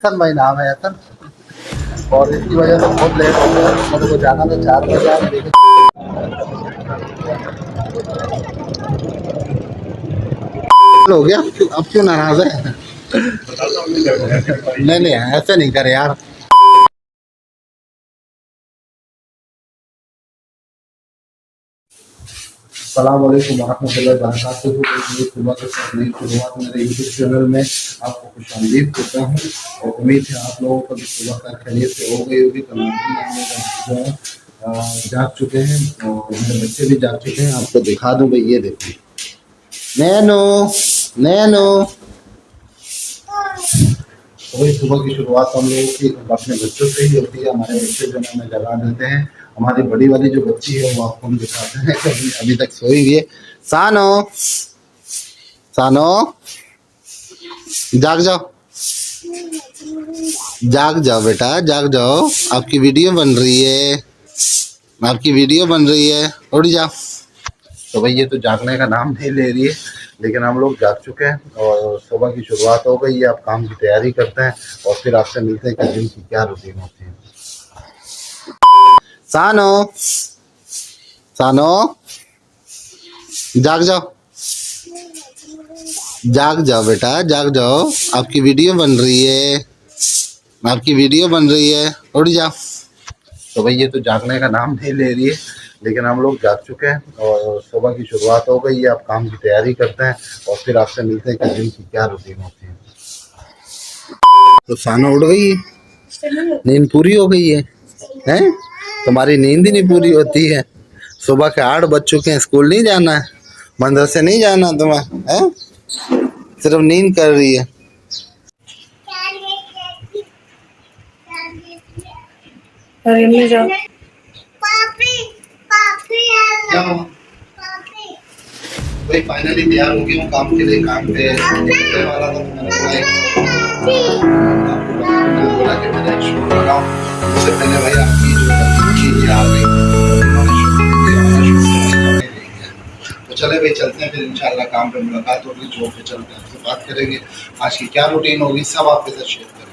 हसन भाई नाम है हसन। और इसकी वजह से बहुत लेट हो गया। मेरे को जाना था 4 बजे आज, लेकिन हो गया। अब क्यों नाराज है? नहीं नहीं, ऐसे नहीं करे यार। अस्सलाम वालेकुम वरहमतुल्लाहि वबरकातुहू। सुबह के साथ नई शुरुआत मेरे यूट्यूब चैनल में आपको खुशामदीद करता हूँ। और उम्मीद है आप लोगों को भी सुबह का खैरियत से हो गई होगी। तमाम जो है जाग चुके हैं और मेरे बच्चे भी जाग चुके हैं। आपको दिखा दूँ भाई, ये देखो नैनो नैनो। वही सुबह की शुरुआत हम लोगों की अपने बच्चों से ही होती है। हमारे बच्चे जो है हमें जगा देते हैं। हमारी बड़ी वाली जो बच्ची है वो आपको हम दिखाते हैं कि अभी तक सोई हुई है। सानो सानो, जाग जाओ, जाग जाओ बेटा, जाग जाओ। आपकी वीडियो बन रही है, आपकी वीडियो बन रही है, उठ जाओ। तो भाई ये तो जागने का नाम नहीं ले रही है, लेकिन हम लोग जाग चुके हैं और सुबह की शुरुआत हो गई है। आप काम की तैयारी करते हैं और फिर आपसे मिलते हैं कि दिन की क्या रूटीन होती है। सानो सानो, जाग जाओ, जाग जाओ बेटा, जाग जाओ। आपकी वीडियो बन रही है, आपकी वीडियो बन रही है, उठ जाओ। तो भाई ये तो जागने का नाम नहीं ले रही है, लेकिन हम लोग जाग चुके हैं और सुबह की शुरुआत हो गई है। आप काम की तैयारी करते हैं और फिर आपसे मिलते हैं कि दिन की क्या रूटीन होती है। तो सानो उड़ गई है, नींद पूरी हो गई है। हैं? तुम्हारी नींद ही नहीं पूरी होती है। सुबह के 8 बज चुके हैं, स्कूल नहीं जाना है, मदरसे नहीं जाना तुम्हें है? सिर्फ नींद कर रही है। जाओ। भाई फाइनली तैयार हो गया हूँ काम के लिए। काम पे निकलने वाला था, तो मैंने बोला कि मेरा एक शो बनाओ। उससे पहले भाई आपकी जो चीजें आ गई, तो चले भाई चलते हैं फिर इंशाल्लाह काम पे मुलाकात होगी। जो पे चलते हैं आपसे बात करेंगे, आज की क्या रूटीन होगी सब आपके साथ शेयर करेंगे।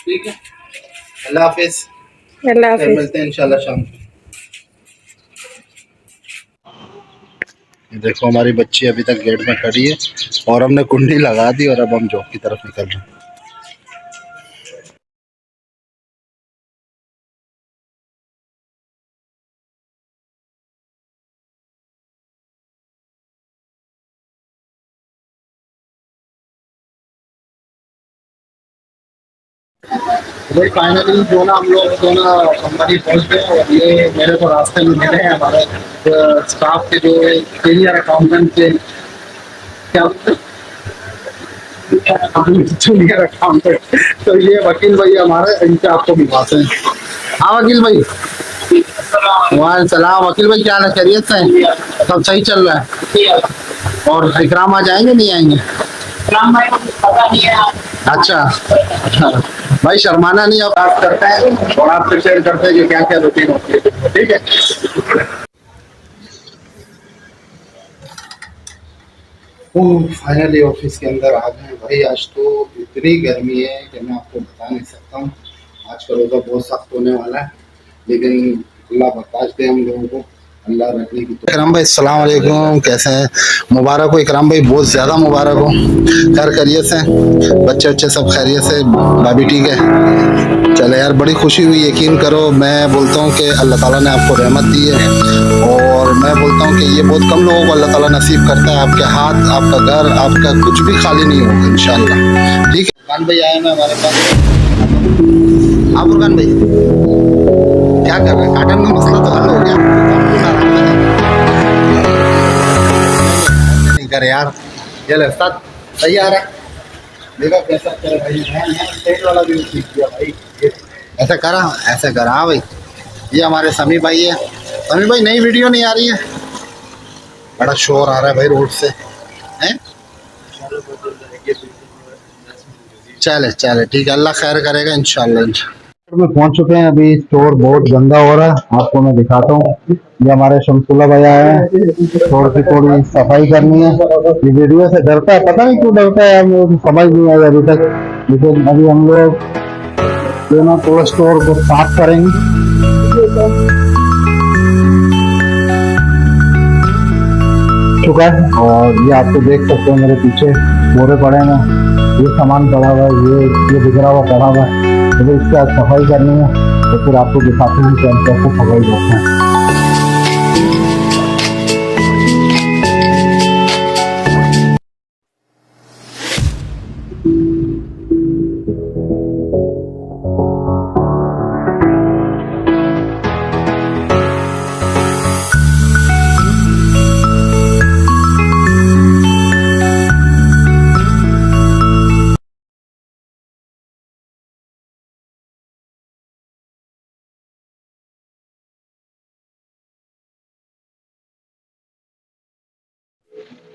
ठीक है, अल्लाह हाफिज, अल्लाह फिर हाफिज। मिलते हैं इंशाल्लाह शाम को। देखो हमारी बच्ची अभी तक गेट में खड़ी है और हमने कुंडी लगा दी और अब हम जॉब की तरफ निकल रहे हैं। भाई फाइनली जो ना हम लोग जो ना कंपनी पहुंच गए और ये मेरे को रास्ते में मिले हैं हमारे स्टाफ के जो सीनियर अकाउंटेंट के, क्या जूनियर अकाउंटेंट। तो ये वकील भाई हमारे, इनसे आपको मिलवाते हैं। हाँ वकील भाई, वाह सलाम। वकील भाई क्या हाल है, खैरियत से? सब सही चल रहा है? और इकराम आज आएंगे नहीं आएंगे? अच्छा भाई शर्माना नहीं, अब बात करते हैं और आपसे शेयर करते हैं कि क्या क्या रूटीन होती है। ठीक है, फाइनली ऑफिस के अंदर आ गए भाई। आज तो इतनी गर्मी है कि मैं आपको बता नहीं सकता हूँ। आज का रोजा बहुत सख्त होने वाला है, लेकिन अल्लाह बर्दाश्त दे हम लोगों को, अल्लाह रखने की। इकराम भाई अस्सलाम वालेकुम, कैसे हैं? मुबारक हो इकराम भाई, बहुत ज़्यादा मुबारक हो। खैर खैरियत से, बच्चे बच्चे सब खैरियत से, भाभी ठीक है? चले यार, बड़ी खुशी हुई। यकीन करो मैं बोलता हूँ कि अल्लाह ताला ने आपको रहमत दी है और मैं बोलता हूँ कि ये बहुत कम लोगों को अल्लाह ताला नसीब करता है। आपके हाथ, आपका घर, आपका कुछ भी खाली नहीं होगा इंशाल्लाह। ठीक है, फुरकान भाई आए हैं हमारे पास। हाँ फुरकान भाई, क्या कर रहे हैं? काटन का मसला तो हल हो गया, नहीं करे यार। ये ले उस्ताद, सही आ रहा है, देखा कैसा कर भाई। स्टेट वाला भी सीख गया भाई। ऐसा करा, ऐसा करा। हाँ भाई, ये हमारे समी भाई है। समी भाई नई वीडियो नहीं आ रही है? बड़ा शोर आ रहा है भाई रोड से, हैं? चले चले ठीक है, अल्लाह खैर करेगा इंशाल्लाह। में पहुंच चुके हैं। अभी स्टोर बहुत गंदा हो रहा है, आपको मैं दिखाता हूँ। ये हमारे शमसुल्ला भाई आए हैं, स्टोर की थोड़ी सफाई करनी है। ये वीडियो से डरता है, पता नहीं क्यों डरता है, मुझे समझ नहीं आया अभी तक। लेकिन अभी हम लोग जो ना पूरा स्टोर को साफ करेंगे। चुका है और ये आपको देख सकते हो मेरे पीछे बोरे पड़े हैं, ये सामान पड़ा हुआ है, ये बिखरा हुआ पड़ा हुआ है। तो इसकी आज सफाई करनी है, तो फिर आपको दिखाते हैं कि हम कैसे सफाई करते हैं।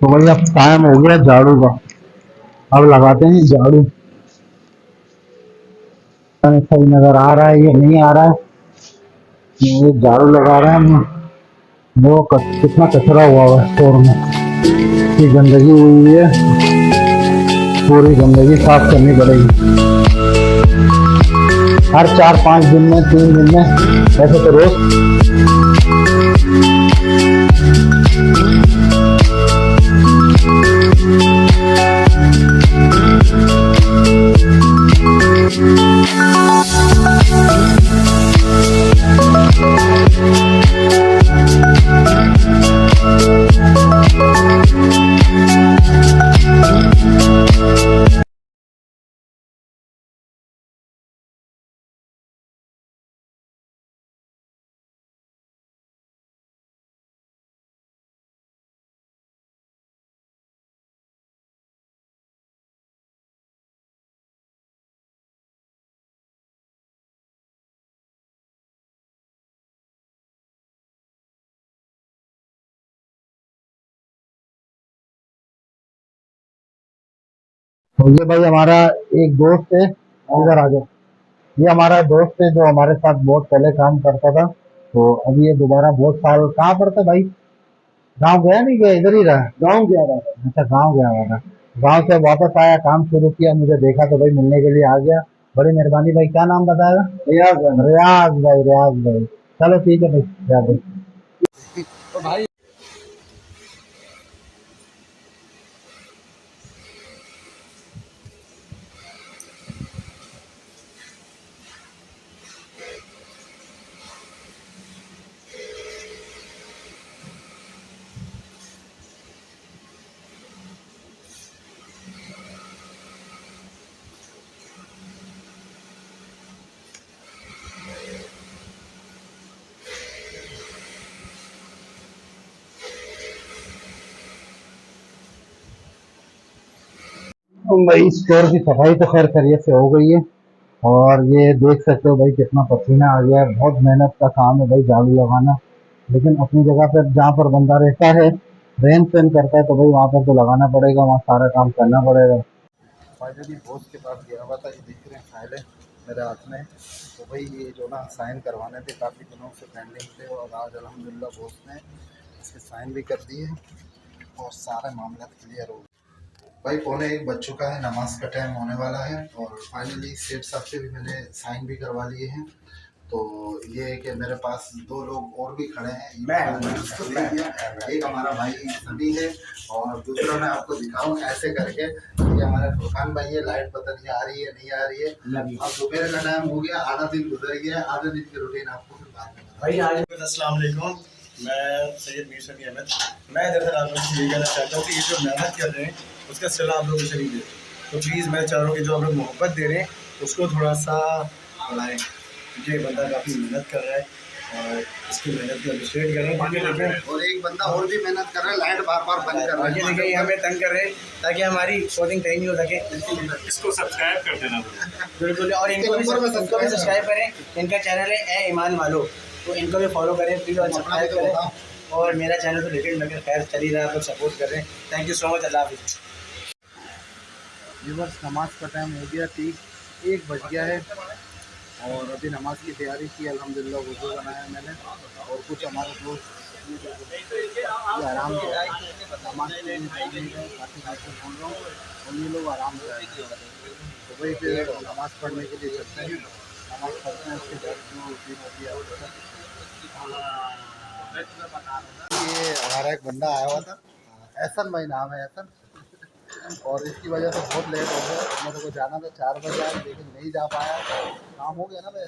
तो भाई अब टाइम हो गया झाड़ू का, अब लगाते हैं झाड़ू। सही नजर आ रहा है ये नहीं आ रहा है, ये झाड़ू लगा रहे हैं हम। वो कितना कचरा हुआ है स्टोर में, इतनी गंदगी हुई है, पूरी गंदगी साफ करनी पड़ेगी हर 4-5 दिन में, 3 दिन में, ऐसे तो रोज। तो ये भाई हमारा एक दोस्त है, इधर आ जाओ। ये हमारा दोस्त है जो हमारे साथ बहुत पहले काम करता था, तो अभी ये दोबारा बहुत साल कहाँ पर था भाई, गांव गया नहीं गया, इधर ही रहा, गांव गया रहा। अच्छा गांव गया हुआ था, गांव से वापस आया, काम शुरू किया, मुझे देखा तो भाई मिलने के लिए आ गया। बड़ी मेहरबानी भाई, क्या नाम बताया? रियाज भाई। रियाज भाई, रियाज भाई, चलो ठीक है भाई, रियाज भाई। तो भाई भाई स्टोर की सफाई तो खैर खैरियत से हो गई है, और ये देख सकते हो भाई कितना पसीना आ गया है। बहुत मेहनत का काम है भाई झाड़ू लगाना, लेकिन अपनी जगह पर जहाँ पर बंदा रहता है, रहन सहन करता है, तो भाई वहाँ पर तो लगाना पड़ेगा, वहाँ सारा काम करना पड़ेगा। फाइनली बॉस के पास गया हुआ था, ये देख रहे हैं फाइल है मेरे हाथ में। तो भाई ये जो ना साइन करवाने थे, काफ़ी दिनों से पेंडिंग थे, और आज अल्हम्दुलिल्लाह बॉस ने इसके साइन भी कर दिए और सारे मामला क्लियर हो गए। भाई 1:45 बज चुका है, नमाज का टाइम होने वाला है, और फाइनली सेठ साहब से भी मैंने साइन भी करवा लिए हैं। तो ये है कि मेरे पास 2 लोग और भी खड़े हैं, एक हमारा भाई सनी है, और दूसरा मैं आपको दिखाऊं ऐसे करके, ये हमारे फुरकान भाई है। लाइट पता नहीं आ रही है नहीं आ रही है, अब दोपहर का टाइम हो गया, आधा दिन गुजर गया, आधे दिन की रूटीन आपको फिर बाद में भाई। आज अस्सलाम वालेकुम, मैं सैयद मीर शफी अहमद। मैं दरअसल आप लोगों से ये कहना चाहता हूँ कि ये जो मेहनत कर रहे हैं उसका सिला आप लोग उसे नहीं देते, तो प्लीज़ मैं चाह रहा हूँ कि जो आप लोग मोहब्बत दे रहे हैं उसको थोड़ा सा बढ़ाएँ, क्योंकि ये बंदा काफ़ी मेहनत कर रहा है और इसकी मेहनत को अप्रिशिएट करें। और एक बंदा और भी मेहनत कर रहा है, लाइट बार बार बंद कर रहा है, देखिए हमें तंग कर रहे हैं ताकि हमारी शूटिंग तय नहीं हो सके। इसको सब्सक्राइब कर देना बिल्कुल, और इनको भी सब्सक्राइब करें। इनका चैनल है ए ईमान वालो, तो इनको भी फॉलो करें प्लीज़ और सब्सक्राइब करें। और मेरा चैनल तो लेकिन मगर खैर चल ही रहा है, तो सपोर्ट कर रहे हैं। थैंक यू सो मच, अल्लाह हाफिज़। व्यूअर्स नमाज का टाइम हो गया, ठीक 1 बज गया है, और अभी नमाज की तैयारी की, अल्हम्दुलिल्लाह वज़ू बनाया मैंने। और कुछ हमारे दोस्त ये आराम से नमाज के लिए जाने गए, काफ़ी देर से बोल रहा हूँ, और ये लोग आराम से आए। तो वही फिर नमाज़ पढ़ने के लिए चलते हैं, नमाज़ पढ़ते हैं, उसके बाद जो दिन होती है। ये हमारा एक बंदा आया हुआ था, एहसन भाई नाम है, एहसन। और इसकी वजह से बहुत लेट हो गया। मेरे को जाना था 4 बजे आज, लेकिन नहीं जा पाया। काम हो गया ना भाई।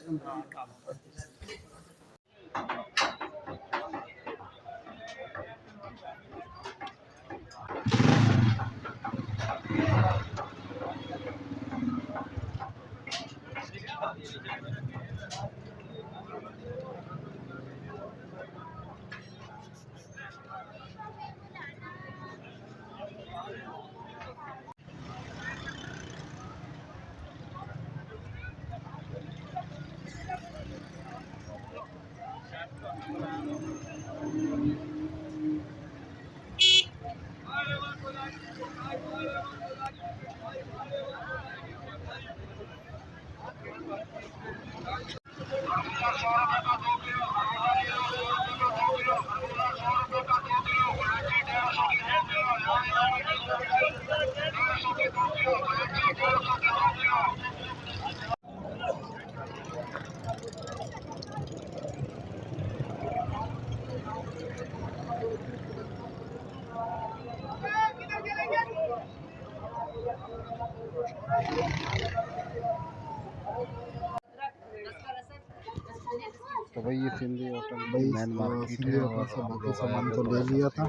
तो भाई ये सिंधी होटल मेन मार्केट है, और से बाकी सामान तो ले लिया था।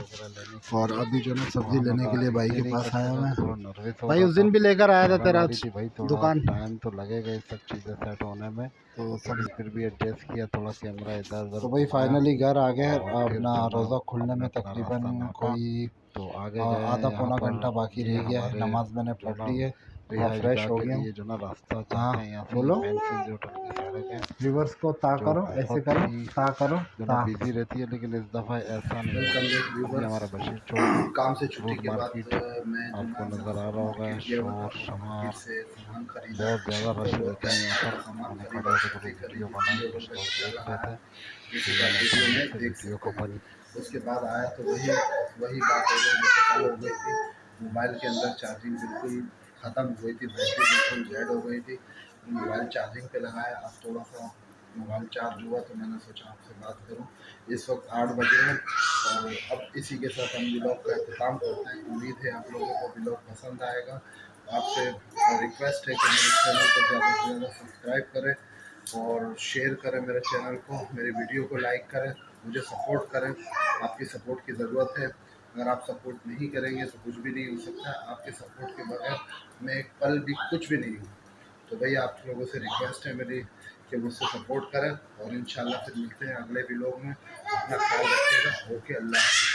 और अभी जो ना सब्जी लेने के लिए भाई के पास आया मैं। भाई उस दिन भी लेकर आया था तेरा दुकान। टाइम तो लगेगा इस सब चीज़ें सेट होने में, तो सब फिर भी एडजस्ट किया, थोड़ा कैमरा इधर उधर। तो भाई फाइनली घर आ गए। अपना रोज़ा खुलने में तकरीबन कोई तो आगे आधा पौना घंटा बाकी रह गया है। नमाज मैंने पढ़ ली है, थोड़ा फ्रेश हो गया। ये जो ना रास्ता हाँ यहाँ से बोलो, मेन सिंधी होटल की सड़क है, रिवर्स को ता करो, ऐसे करो, ता करो, जो ता। ना बिजी रहती है, लेकिन इस दफ़ा ऐसा नहीं है। ये हमारा बशीर चौक काम से छुट्टी फ्रूट के बाद मार्केट मैं जो आपको ना नज़र आ रहा होगा। मार्केट गया हुआ शोर था, शमार मार्केट से सामान खरीदा। बहुत ज़्यादा रश तो रहता है यहाँ पर। सामान मैंने खरीदा, खड़े होकर सब्जी थोड़ी खरीदी, वीडियो बनाई, लोगों कुछ का लोग चल देख रहा रहे है, थे, इसी का वीडियो में देख वीडियो को सकते हैं। उसके बाद आया तो वही बात हो गई, जो चालू हो गई थी। मोबाइल के अंदर चार्जिंग बिल्कुल ख़त्म हो गई थी, बैटरी बिल्कुल डेड हो गई थी। मोबाइल चार्जिंग पे लगाया, अब थोड़ा सा मोबाइल चार्ज हुआ तो मैंने सोचा आपसे बात करूं। इस वक्त 8 बजे हैं, और अब इसी के साथ हम व्लॉग का अख्ताम करते हैं। उम्मीद है आप लोगों को व्लॉग पसंद आएगा। आपसे रिक्वेस्ट है कि मेरे चैनल को ज़्यादा से ज़्यादा सब्सक्राइब करें और शेयर करें मेरे चैनल को, मेरी वीडियो को लाइक करें, मुझे सपोर्ट करें। आपकी सपोर्ट की ज़रूरत है। अगर आप सपोर्ट नहीं करेंगे तो कुछ भी नहीं हो सकता। आपके सपोर्ट के बगैर मैं एक पल भी कुछ भी नहीं हूँ। तो भाई आप लोगों से रिक्वेस्ट है मेरी कि मुझसे सपोर्ट करें, और इंशाल्लाह फिर मिलते हैं अगले व्लॉग में। अपना ख्याल रखिएगा। ओके, अल्लाह।